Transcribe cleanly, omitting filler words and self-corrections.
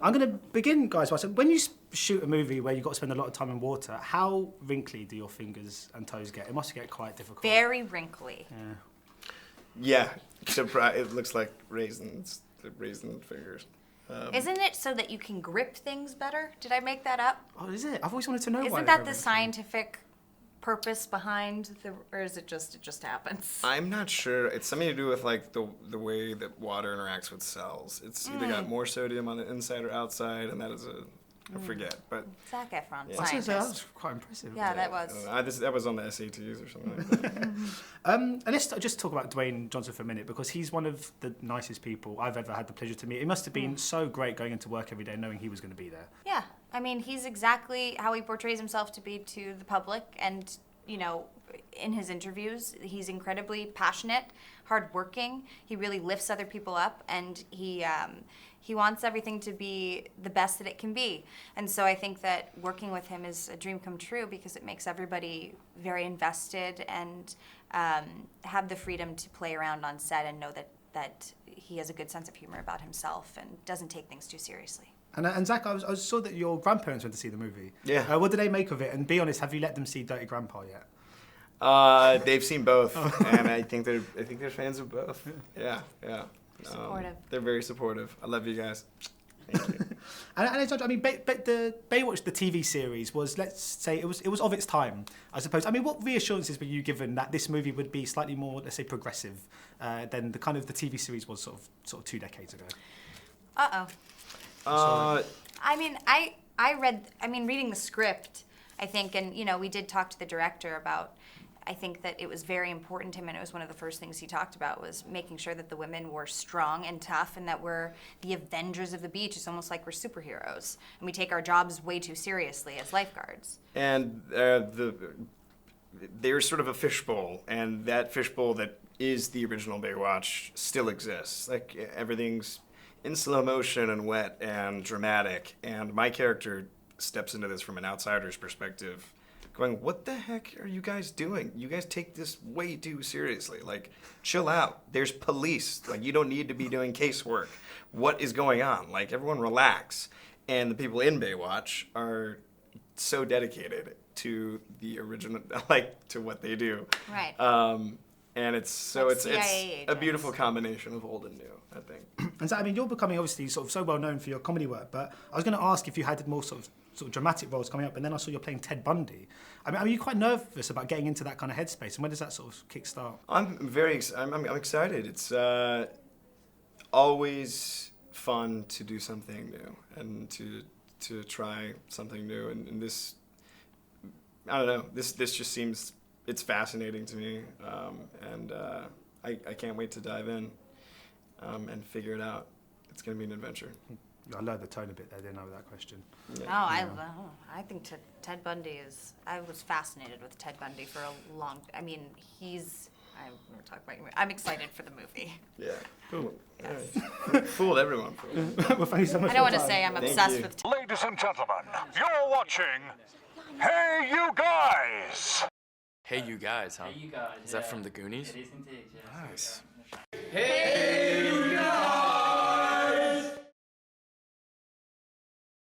I'm going to begin, guys, by saying, when you shoot a movie where you've got to spend a lot of time in water, how wrinkly do your fingers and toes get? It must get quite difficult. Very wrinkly. Yeah, it looks like raisins, the raisin fingers. Isn't it so that you can grip things better? Did I make that up? Oh, is it? I've always wanted to know why. Isn't that the scientific purpose behind or is it just happens? I'm not sure. It's something to do with like the way that water interacts with cells. It's either got more sodium on the inside or outside, and that is I forget, but Zac Efron, yeah. scientist. That was quite impressive. Yeah, that was. That was on the SATs or something like that. And let's just talk about Dwayne Johnson for a minute, because he's one of the nicest people I've ever had the pleasure to meet. It must have been so great going into work every day knowing he was going to be there. Yeah, I mean, he's exactly how he portrays himself to be to the public, and you know, in his interviews, he's incredibly passionate, hardworking. He really lifts other people up, and he wants everything to be the best that it can be. And so I think that working with him is a dream come true, because it makes everybody very invested and have the freedom to play around on set and know that he has a good sense of humor about himself and doesn't take things too seriously. And Zac, I saw that your grandparents went to see the movie. Yeah. What did they make of it? And be honest, have you let them see Dirty Grandpa yet? They've seen both, and I think they're fans of both. Yeah. Supportive. They're very supportive. I love you guys. Thank you. and I mean, the Baywatch, the TV series, was, let's say, it was of its time, I suppose. I mean, what reassurances were you given that this movie would be slightly more, let's say, progressive than the TV series was sort of 2 decades ago? I mean, reading the script, I think, and you know, we did talk to the director about, I think that it was very important to him, and it was one of the first things he talked about, was making sure that the women were strong and tough, and that we're the Avengers of the beach. It's almost like we're superheroes, and we take our jobs way too seriously as lifeguards. And they're sort of a fishbowl, and that fishbowl that is the original Baywatch still exists. Like, everything's in slow motion and wet and dramatic, and my character steps into this from an outsider's perspective, going, what the heck are you guys doing? You guys take this way too seriously. Like, chill out. There's police. Like, you don't need to be doing casework. What is going on? Like, everyone relax. And the people in Baywatch are so dedicated to the original, like, to what they do. Right. And it's a beautiful combination of old and new, I think. And so, I mean, you're becoming obviously sort of so well known for your comedy work, but I was going to ask if you had more sort of dramatic roles coming up, and then I saw you're playing Ted Bundy. I mean, are you quite nervous about getting into that kind of headspace, and when does that sort of kick-start? I'm excited. It's always fun to do something new and to try something new, and this, I don't know, this just seems, it's fascinating to me, and I can't wait to dive in and figure it out. It's going to be an adventure. I learned the tone a bit there, didn't I, with that question? Yeah. I think Ted Bundy is, I was fascinated with Ted Bundy for a long, I mean, I'm excited for the movie. Yeah. Cool. Yes. Fooled everyone. Well, thank you so much. I don't want to say I'm obsessed with Ted. Ladies and gentlemen, you're watching Hey You Guys! Hey You Guys, huh? Hey You Guys. Is that from the Goonies? It is indeed, yes. Nice. Hey